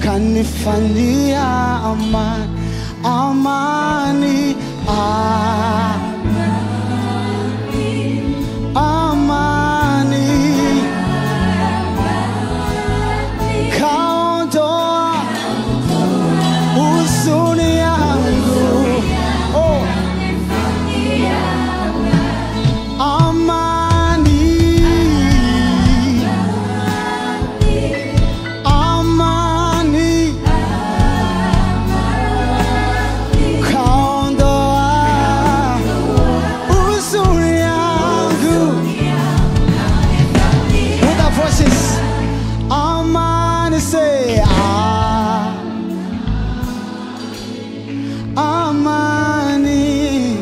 kanifanyia amani, amani, amani, kaondoa huzuni yangu, oh, amani, amani, kaondoa huzuni yangu. With our voices, amani, say amani,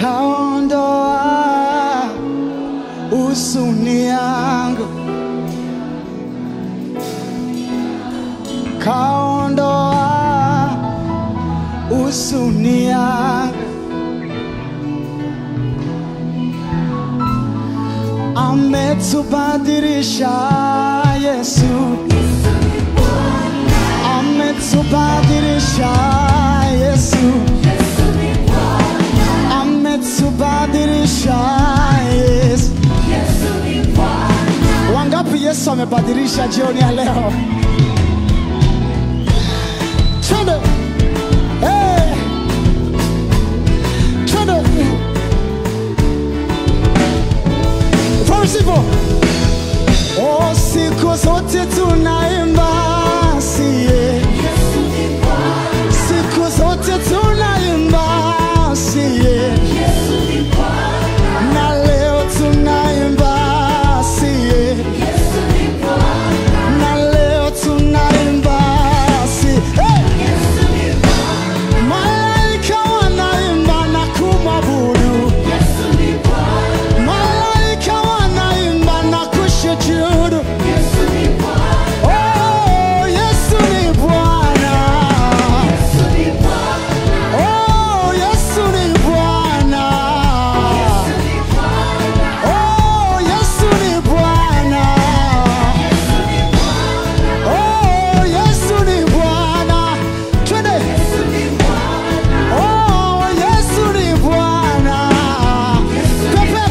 kaondoa huzuni yangu, kaondoa huzuni yangu. Ametubadilisha Yesu, ametubadilisha Yesu, ametubadilisha Yesu. Wangapi Yesu amebadilisha jioni ya leo? Twende, hey, twende.Versible. Oh, siku zote tunaimba siye, siku zote tunaimba siye, na leo tunaimba siye, na leo tunaimba siye. Hey! Malaika wanaimba na kumwabudu, malaika wanaimba na kushujudu. Oh, Yesu ni Bwana. Oh, Yesu ni Bwana. Oh, Yesu ni Bwana. Oh, Yesu ni Bwana. Twende. Oh, Yesu ni Bwana. Pepe.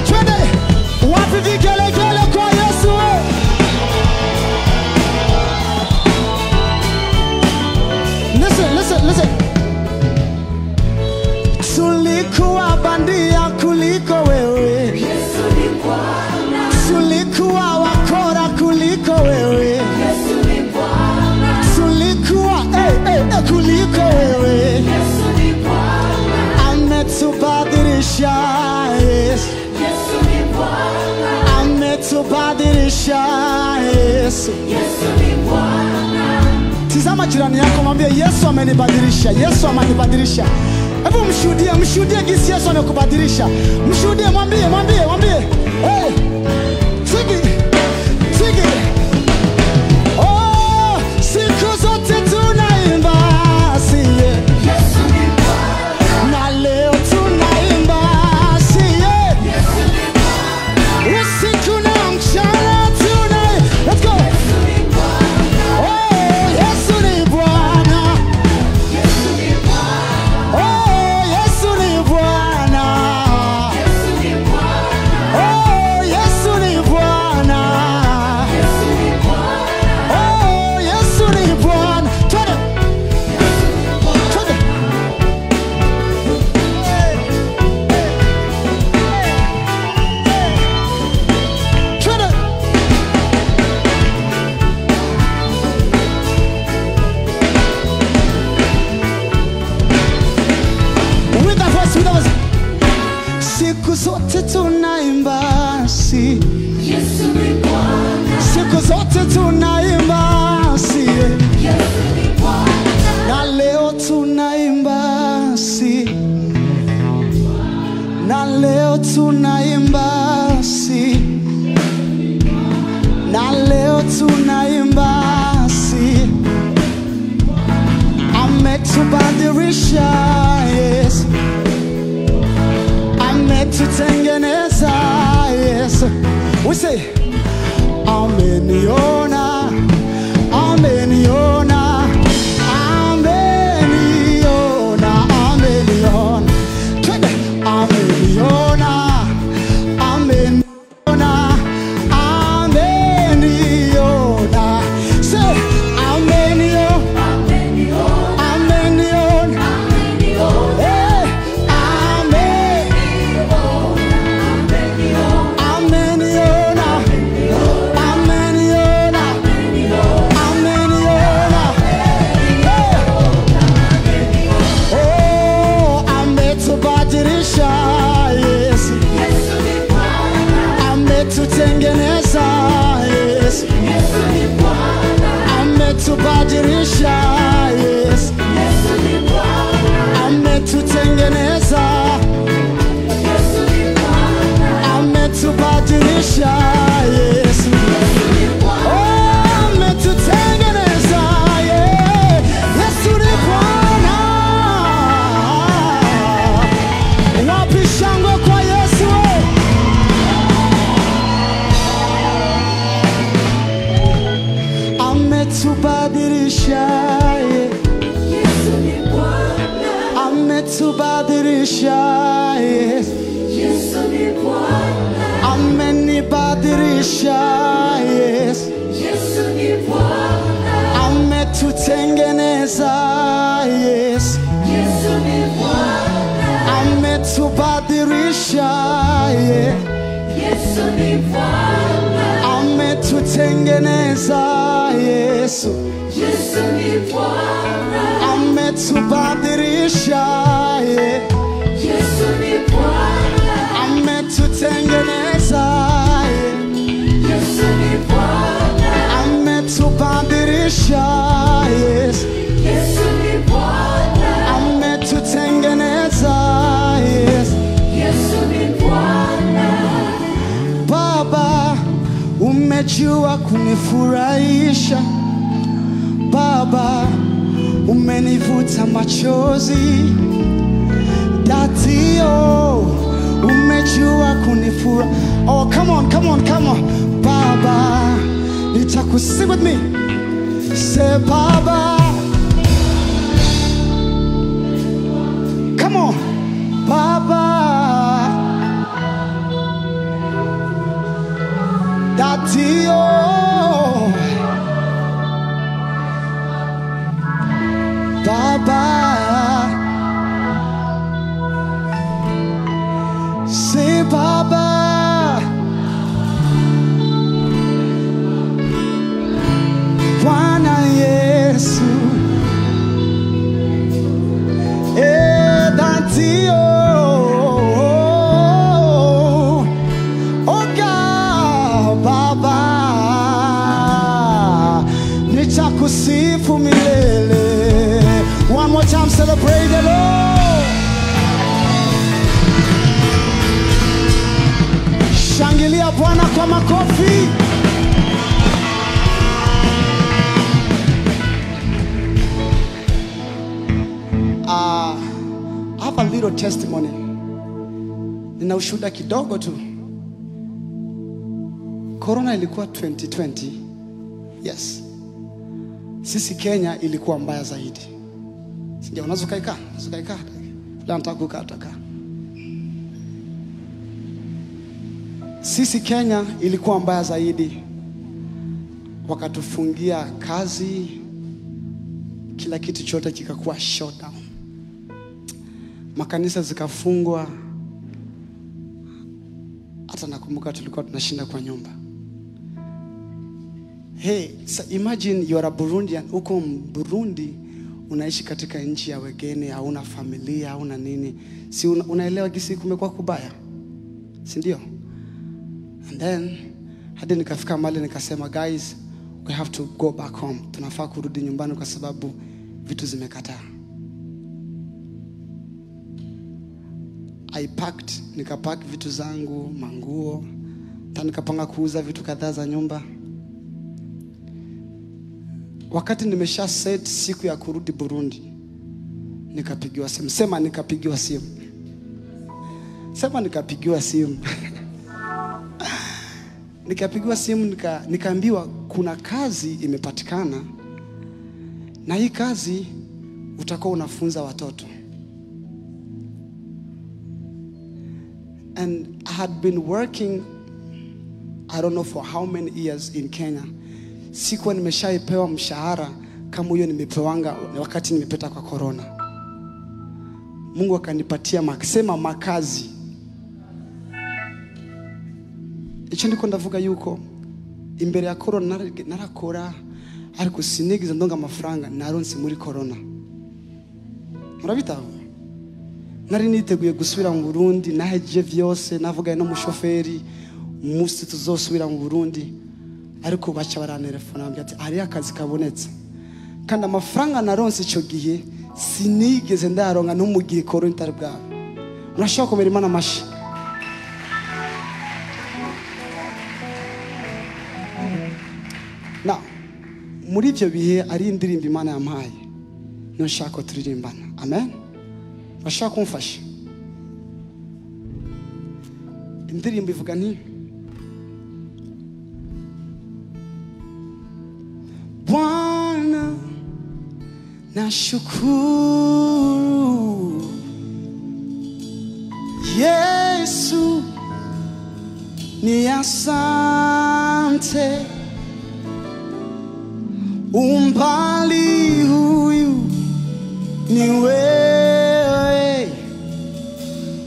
Twende. Wapi vigelegele kwa Yesu? Listen, listen. Tulikuwa bandia kuliko wewe, tulikuwa wakora kuliko wewe, tulikuwa kuliko wewe. Ametubadilisha Yesu, ametubadilisha Yesu. Tizama jirani yako, mwambie Yesu amenibadilisha, Yesu amenibadilisha. Hebu mshuhudie jinsi Yesu amekubadilisha. Mshuhudie, mwambie. Hey! Tigi. Oh, siku zote tunaimba siye, na leo tunaimba siye, usiku na mchana tunaimba. Let's go. Oh, Yesu ni Bwana. Oh, Yesu ni Bwana. Oh, Yesu ni Bwana. Oh, Yesu ni Bwana. Twende. With the voice. Siku zote tunaimba si, siku zote tunaimba si, na leo tunaimba si, na leo tunaimba si, na leo tunaimba si. Ametubadilisha Yesu, ametutengeneza Yesu. Yesu. We say, ameniona, ameniona, ameniona, ameniona. Twende, ameniona, ameniona, ameniona. Say, ameniona, ameniona, ameniona. Tutengeneza Yesu, ametubadilisha Yesu, ametutengeneza, ametubadilisha Yesu, ametutengeneza Yesu ni Bwana. Wapi shangwe kwa Yesu? Ametubadilisha Yesu ni Bwana, ametubadilisha Yesu ni Bwana, amenibadilisha Yesu ni Bwana, ametutengeneza Yesu ni Bwana, ametubadilisha Yesu ni Bwana, ametutengeneza Yesu ni Bwana, ametubadilisha Yesu ni Bwana, ametutengeneza Yesu ni Bwana, ametubadilisha Yesu ni Bwana, ametutengeneza Yesu ni Bwana. Baba, umejua kunifurahisha. Baba, umenivuta machozi. Datio, umejua kunifura. Oh, come on, come on, come on. Baba, sing with me. Say, Baba. Come on. Baba. Datio. Baba, say Baba, Bwana Yesu, Datio, Oga Baba, nitakusifu milele. One more time, celebrate the Lord. Shangilia Bwana kwa makofi. I have a little testimony. Nina ushuhuda kidogo tu. Corona ilikuwa 2020. Yes. Sisi Kenya ilikuwa mbaya zaidi. Sija unaweza kaikaa, la nataka kukata. Sisi Kenya ilikuwa mbaya zaidi. Wakatufungia kazi, kila kitu chote kikakuwa shut down. Makanisa zikafungwa. Hata nakumbuka tulikuwa tunashinda kwa nyumba. Hey, so imagine you are a Burundian. Uko Burundi, unaishi katika nchi ya wageni, hauna familia, hauna nini. Si unaelewa gisi kumekuwa kubaya? Si ndio? And then hadi nikafika mahali nikasema, guys, we have to go back home. Tunafaa kurudi nyumbani kwa sababu vitu zimekataa. I packed, nikapack vitu zangu, manguo, tena nikapanga kuuza vitu kadhaa za nyumba. Wakati nimesha set siku ya kurudi Burundi, nikapigiwa simu. Sema nikapigiwa simu. Sema nikapigiwa simu. Nikapigiwa simu nikaambiwa kuna kazi imepatikana. Na hii kazi utakuwa unafunza watoto. And I had been working, I don't know for how many years in Kenya. Sikuwa nimeshaipewa mshahara kama hiyo nimepewanga wakati nimepita kwa corona. Mungu akanipatia makisema makazi. Icho ndiko ndavuga yuko imbere ya corona narakora ariko sinigize ndonga amafaranga naronse muri corona. Murabitaho? Nari niteguye gusubira mu Burundi, naheje vyose, navugaye no mushoferi umunsi tuzosubira mu Burundi, ariko bacha barantelefona bambye ati ari akazi kabonetse. Kandi amafaranga naronse ico gihe sinigeze ndaronka no mu gihe corona itari bwawe. Murashaka komera Imana amashi. Now, muri ivyo bihe ari indirimbo Imana yampaye. Nshaka turirimbana. Amen. Bashaka kumfasha. Indirimbo ivuga nti Bwana nashukuru Yesu ni asante umbali huyu ni wewe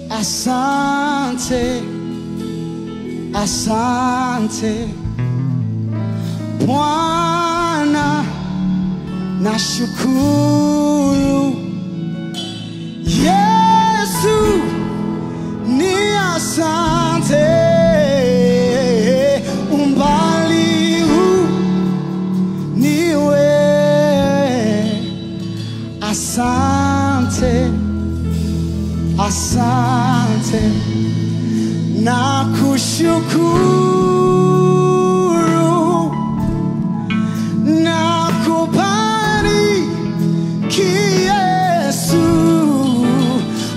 asante asante Bwana nashukuru Yesu ni asante umbali huu ni wewe asante asante nakushukuru nakubariki Yesu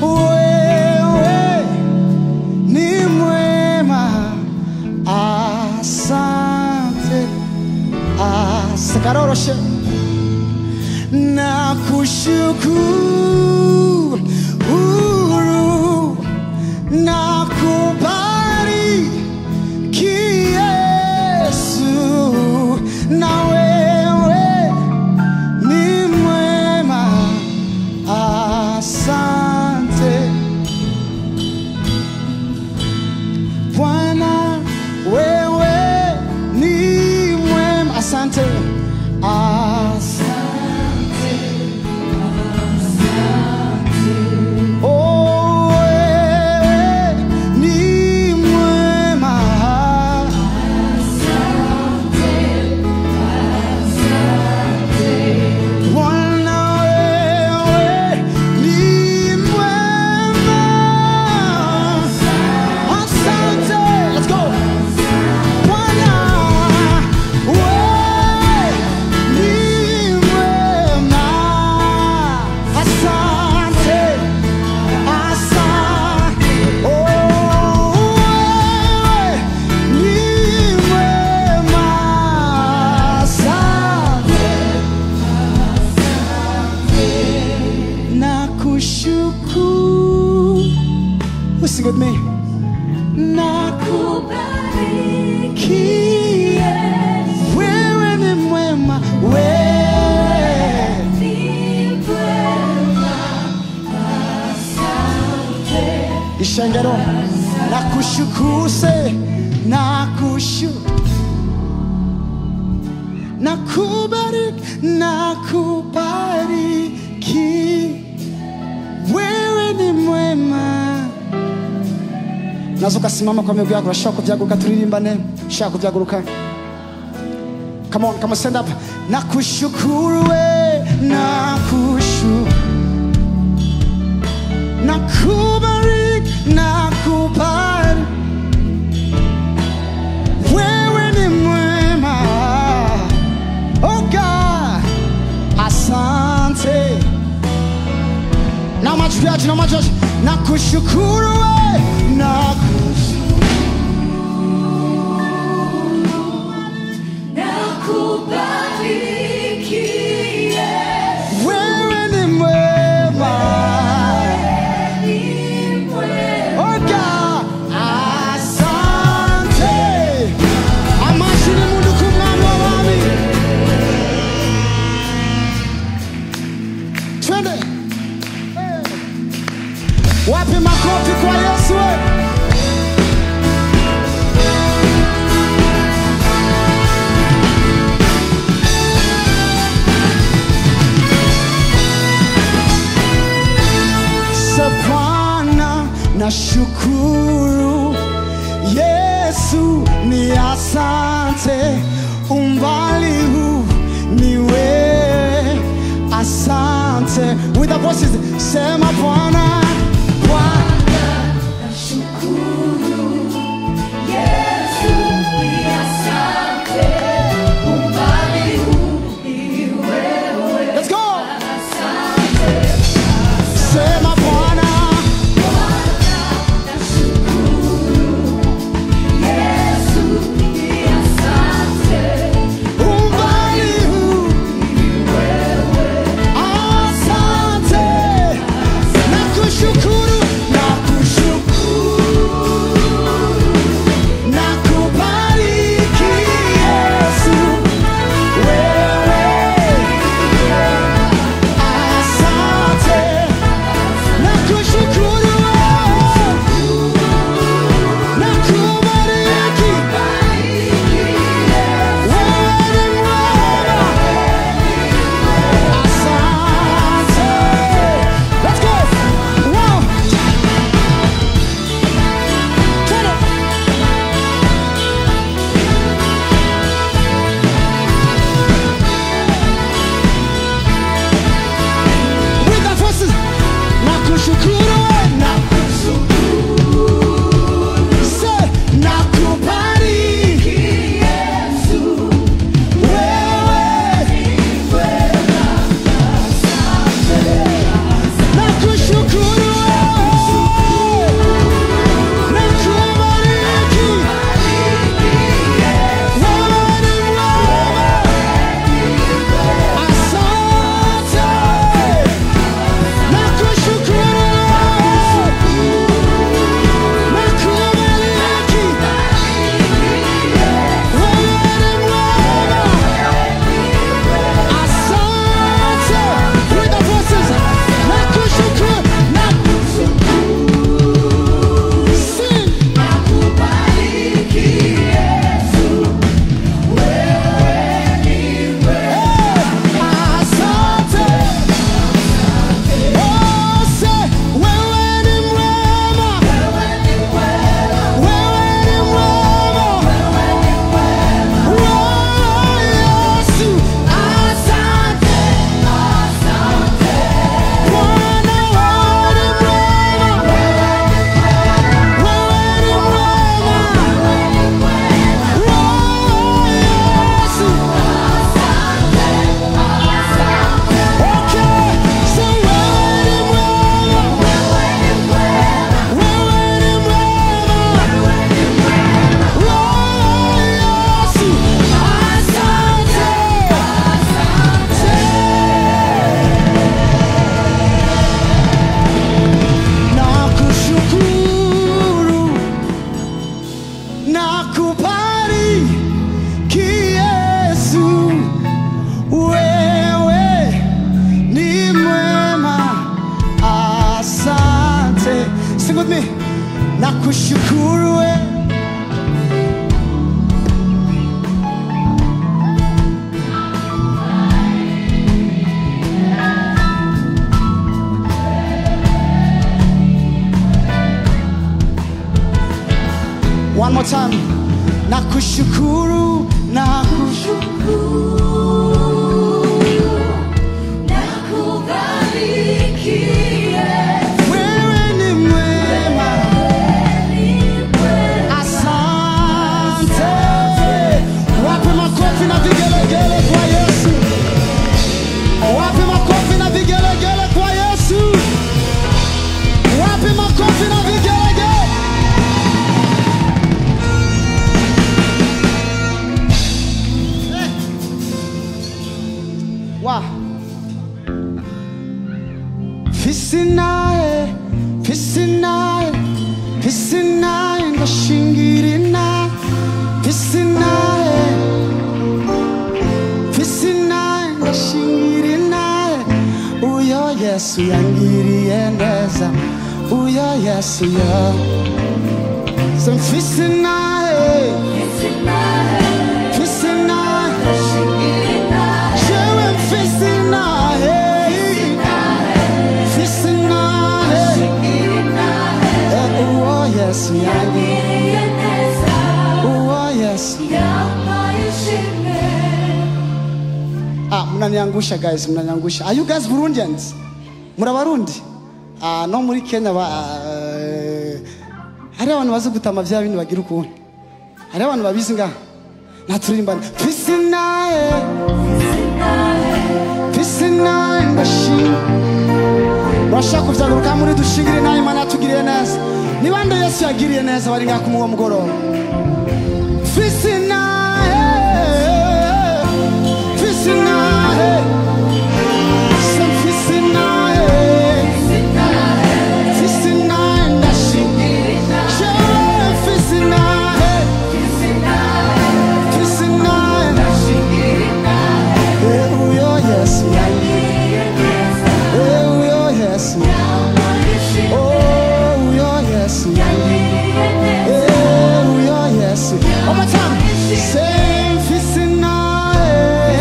wewe ni mwema asante asakaroroshe nakushukuru nakubariki Yesu na wewe ni mwema asante Bwana wewe ni mwema asante asante Sing with me. Nakubariki wewe ni mwema wewe ni mwema asante ishangero nakushukuru se nakubariki wewe ni mwema. Nazo kasimama kwa miguu yako, nashaka kuvyaguruka turirimbane, nashaka kuvyaguruka. Come on, stand up. Nakushukuru we, nakubariki, nakubariki. Wewe ni mwema, oh God, asante. Na majuaji, nakushukuru we, nakushukuru nashukuru Yesu ni asante, umbali huu ni wewe, asante. With the voices, sema Bwana, Bwana nashukuru Yesu ni asante, umbali huu ni wewe. Let's go. Asante, Sema Bwana, Bwana nashukuru Yesu ni asante, umbali huu ni wewe. asante. Nakushukuru, nakubariki Yesu, wewe asante. Nakushukuru, nakubariki, wewe ni mwema, asante. Let's go. Wow. Turn it. With the voices. Nakushukuru, say, nakubariki Yesu wewe, nakushukuru wewe, nakubariki, wewe ni mwema, asante. Nakushukuru wewe, nakubariki, wewe ni mwema, asante. With the voices, nakushukuru, sing. nakubariki Yesu, wewe ni Asante. Oh, say, wewe ni mwema, wewe ni mwema. Oh, Yesu, asante. Bwana, wewe ni mwema, wewe ni mwema. Oh, Yesu, okay. Say, wewe ni mwema, wewe ni mwema. Oh, Yesu, asante. Nakushukuru, nakubariki Yesu, wewe ni mwema, asante. Sing with me. Nakushukuru wewe. One more time. Nakushukuru, nakubariki Yesu, wewe ni mwema, ni wewe. asante. Wape makofi na vigelegele kwa Yesu. Wape makofi na vigelegele kwa Yesu. Wape makofi na vigelegele. Wow. Mfise naye, Mfise naye, Mfise naye ndashingiri naye, Mfise naye, Mfise naye ndashingiri naye. Uyo Yesu yangiriye neza, uyo Yesu ya. So mfise naye, Mfise naye, jewe mfise naye, mfise naye. Yesu. Mnaniangusha guys, mnaniangusha. Are you guys Burundians? Murabarundi? No muri Kenya hari abantu bazi gutama vya bintu bagira ukuntu. Hari abantu babizi nga. Naturimbana. Mfise naye. Mfise naye ndashima. Urashaka kuvyaguruka muri dushingire naye Imana yatugiriye neza. Ni bande Yesu yagiriye neza bari nga kumuwa mugoroba. Mfise naye. Mfise naye. Mfise naye. Mfise naye ndashima. Mfise naye. Mfise naye ndashima. Uyo Yesu yagiriye neza. Uyo Yesu. Oh, uyo Yesu yagiriye neza. Uyo Yesu. One more time. Say mfise naye.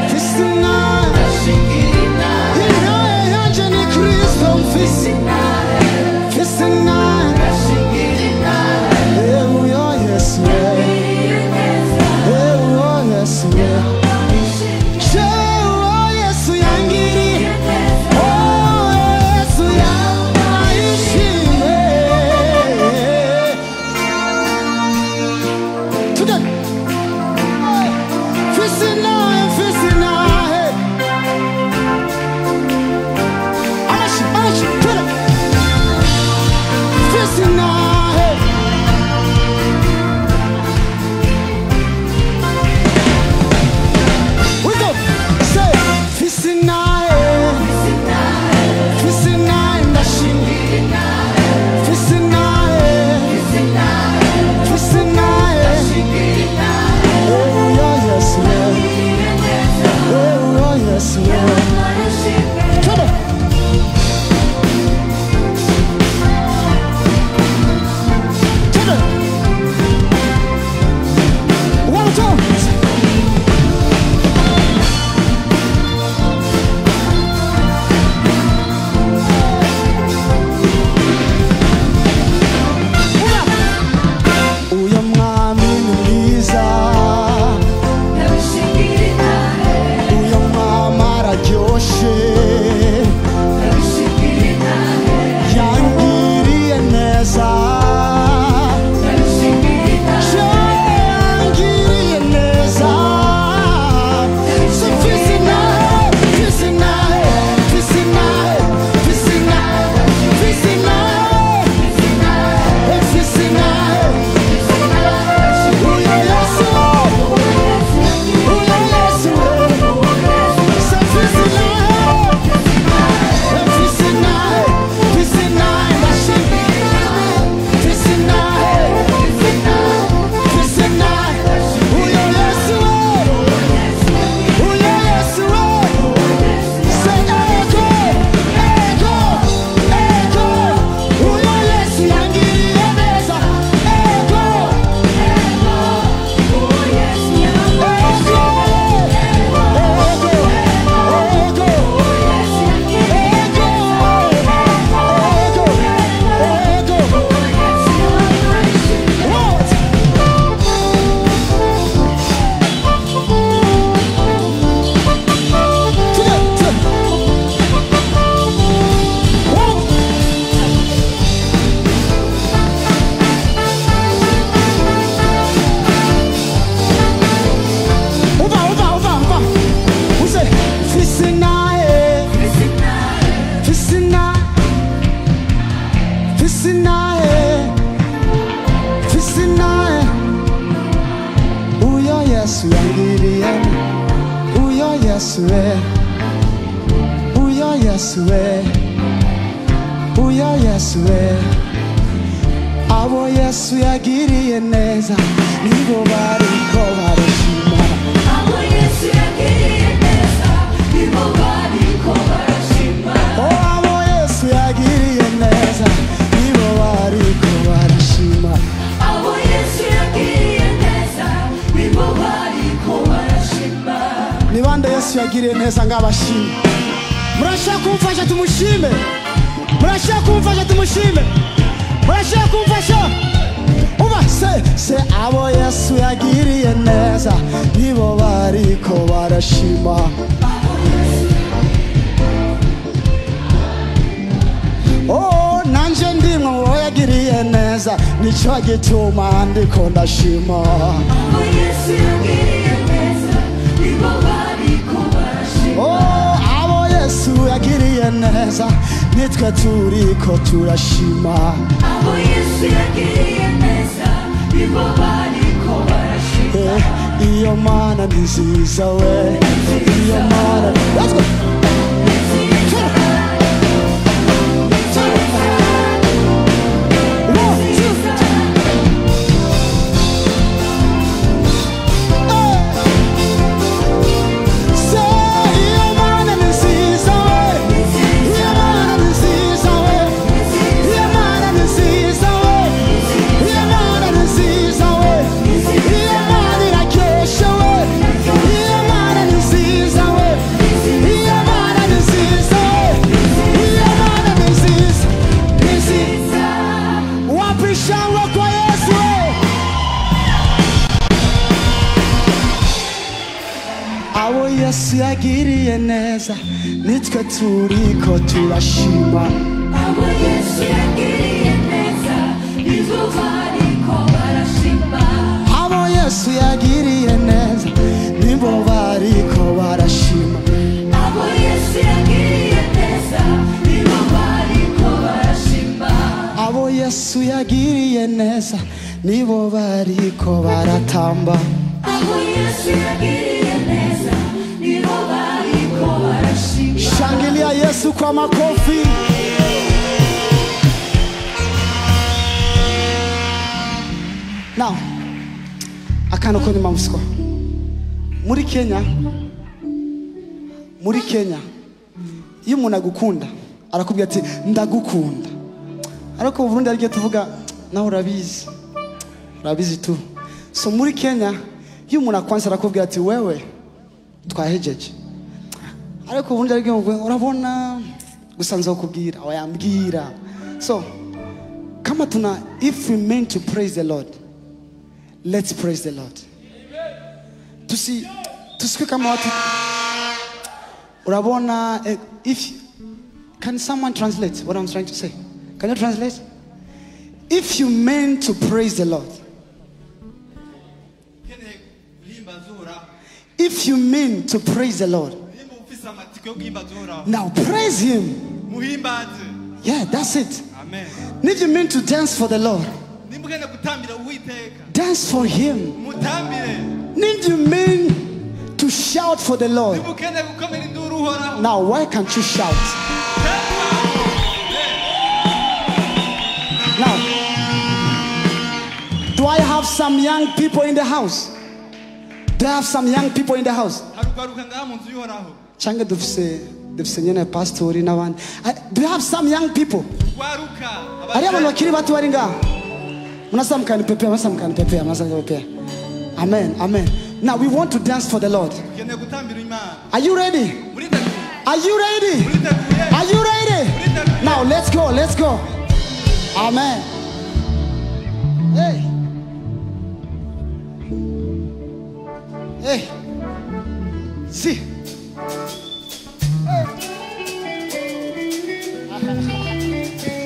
Mfise naye. Inaye yanje ni Kristo mfise naye. Mfise naye. Uyo Yesu. Uyo Yesu. Yesu yangiriye. Oh, Yesu yangishime. Today. Mfise naye, mfise naye. Amashi, today. Mfise naye. We go. Say, mfise naye. Mfise naye ndashima. Mfise naye. Mfise naye. Oh, yeah, yes, yeah. Oh, yes, yeah. Come on. Come on. One time. Uyo mwami ni mwiza. Uyo mwami araryoshe. Yangiriye neza. Yangiriye neza. So mfise naye, mfise naye, mfise naye, mfise naye, mfise naye, mfise naye. Uyo Yesu. Uyo Yesu. So mfise naye. Mfise naye, mfise naye, ndashima. Mfise naye, mfise naye. Uyo Yesu. Uyo Yesu. Say ego, ego, ego. Uyo Yesu yangiriye neza. Ego, ego. Uyo Yesu. Abo Yesu yagiriye neza nibo bariko barashima. Abo Yesu yagiriye neza nibo bariko barashima. Oh, abo Yesu yagiriye neza nibo bariko barashima. Abo Yesu yagiriye neza nibo bariko barashima. Ni bande Yesu yagiriye neza ngabashima. Murashaka kumfasha tumushime. Murashaka kumfasha tumushime. Murashaka kumfasha. Uba Se abo Yesu yagiriye neza nibo bariko barashima. Oh, nanje ndimwe uwo yagiriye neza nico gituma ndiko ndashima. Abo Yesu yagiriye neza nibo bariko barashima. Oh, abo Yesu yagiriye neza nitwe turiko turashima. Abo Yesu yagiriye neza nibo bariko barashima. Iyo Mana ni nziza we, iyo Mana. Let's go. Yesu yagiriye neza nitwe turiko turashima. Abo Yesu yagiriye neza nibo bariko barashima. Abo Yesu yagiriye neza nibo bariko barashima. Abo Yesu yagiriye neza nibo bariko barashima. Abo Yesu yagiriye neza nibo bariko baratamba. Abo Yesu yagiriye neza nibo bariko barashima. Shangilia Yesu kwa makofi. Now, akano kwenye mamusiko. Muri Kenya, iyo umuntu agukunda arakubwira ati ndagukunda. Ariko mu Burundi arigiye tuvuga nawe urabizi tu. So muri Kenya iyo umuntu akwanza arakubwira ati wewe twahejeje. Ariko ubundi arigiye urabona gusa nzokubwira wayambwira. So kama if we meant to praise the Lord, let's praise the Lord. Tusikie kama watu urabona. Can someone translate what I'm trying to say? Can you translate? If you meant to praise the Lord, if you mean to praise the Lord, now praise Him. Yeah, that's it. Amen. If you mean to dance for the Lord, dance for Him. If you mean to shout for the Lord, now why can't you shout? Now, do I have some young people in the house? Do I have some young people in the house? Changa dufise nyene pastori n'abandi. Do you have some young people? Ari abantu bakiri bato bari ngaho. Munasamukana pepea. Amen, amen. Now we want to dance for the Lord. Are you ready? Are you ready? Are you ready? Now let's go. Amen. Hey. See.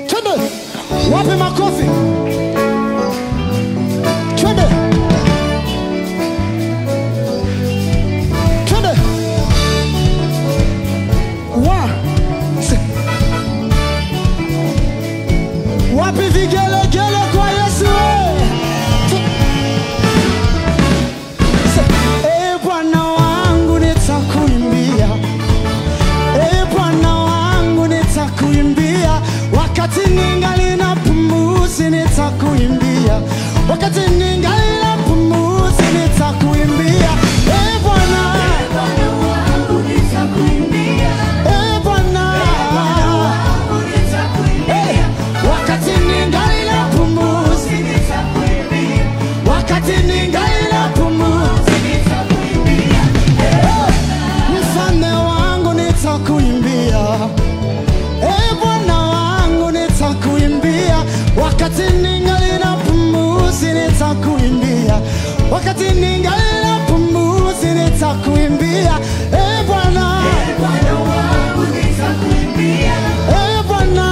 Twende. Wapi makofi? Twende. Wapi vigelegele kwa Yesu? Bwana wangu nitakuimbia. Bwana wangu nitakuimbia. Wakati ningali na pumzi nitakuimbia. Wakati ningali na pumzi nitakuimbia. Bwana wangu nitakuimbia. Bwana wangu nitakuimbia. wakati ningali na pumzi Nitakuimbia. wakati ningali na pumzi Nitakuimbia. mfalme wangu nitakuimbia. Bwana wangu nitakuimbia. Wakati ningali na pumzi nitakuimbia. Wakati ningali pumzi nitakuimbia. Bwana, Bwana wangu nitakuimbia. Bwana,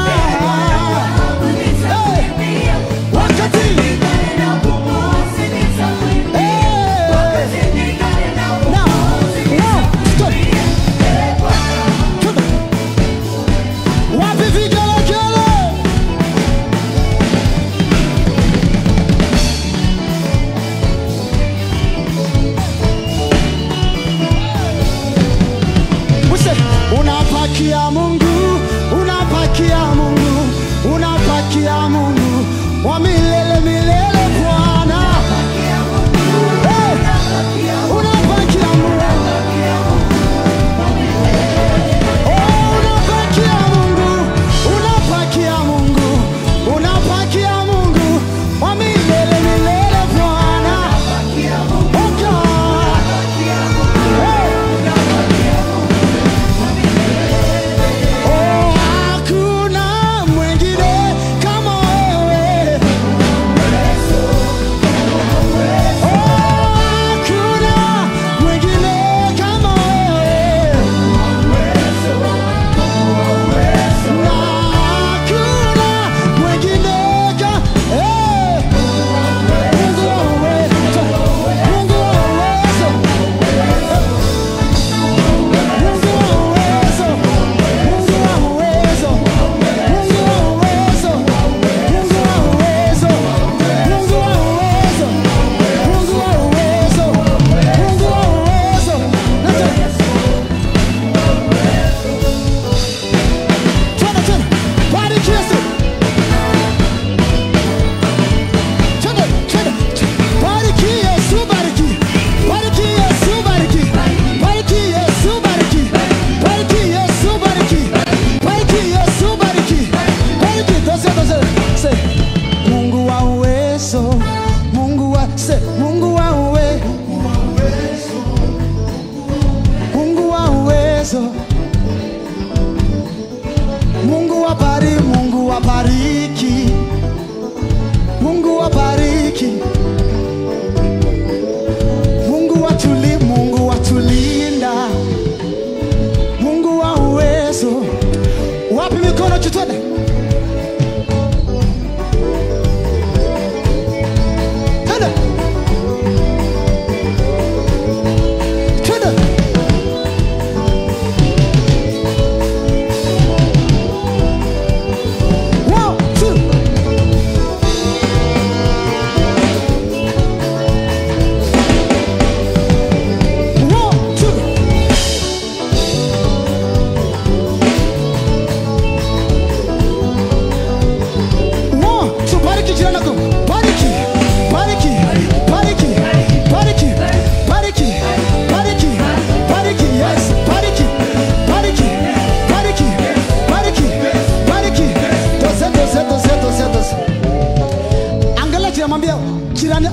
Wangu nitakuimbia. wakati Ningali na pumzi nitakuimbia. Wakati ningali na pumzi nitakuimbia. Bwana. wapi vigelegele? Use, unapakia Mungu, unapakia Mungu, unapakia Mungu wa milele milele Bwana. Hey, unapakia Mungu. Oh, unapakia Mungu, unapakia Mungu, unapakia Mungu wa milele milele Bwana. Oh God. Hey. Oh, hakuna mwingine kama wewe.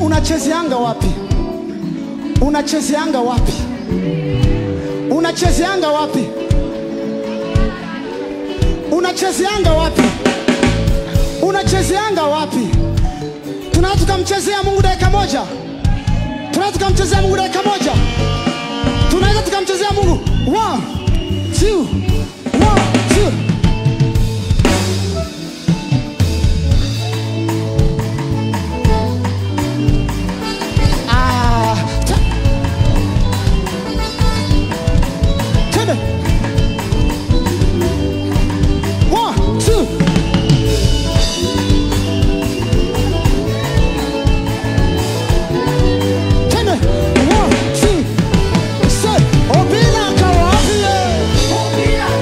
unachezeanga wapi? Unachezeanga wapi? Unachezeanga wapi? Unachezeanga wapi? Unachezeanga wapi? Tunataka tukamchezea Mungu dakika moja. Tunataka tukamchezea Mungu dakika moja. Tunaweza tukamchezea Mungu. 1 2 1 2. Obila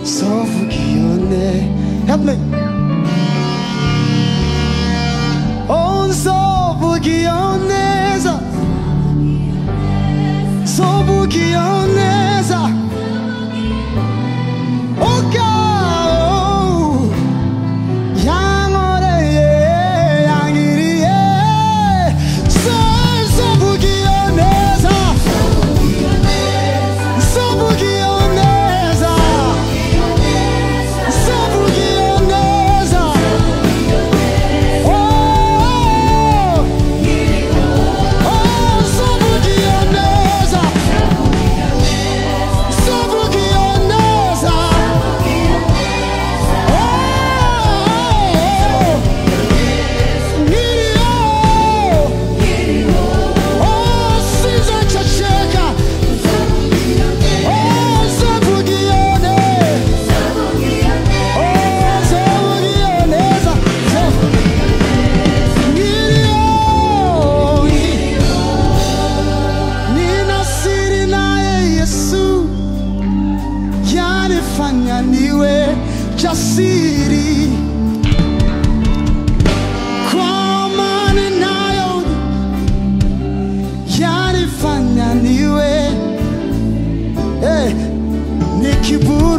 Sovugione. Help me. Oh, Sovugioneza. Sovugioneza. Oh God. Yangore yangiriye. Sovugioneza. Sovugioneza. Sovugioneza. Oh. Yanifanya niwe jasiri kwa amani nayo, yanifanya niwe ni kiburi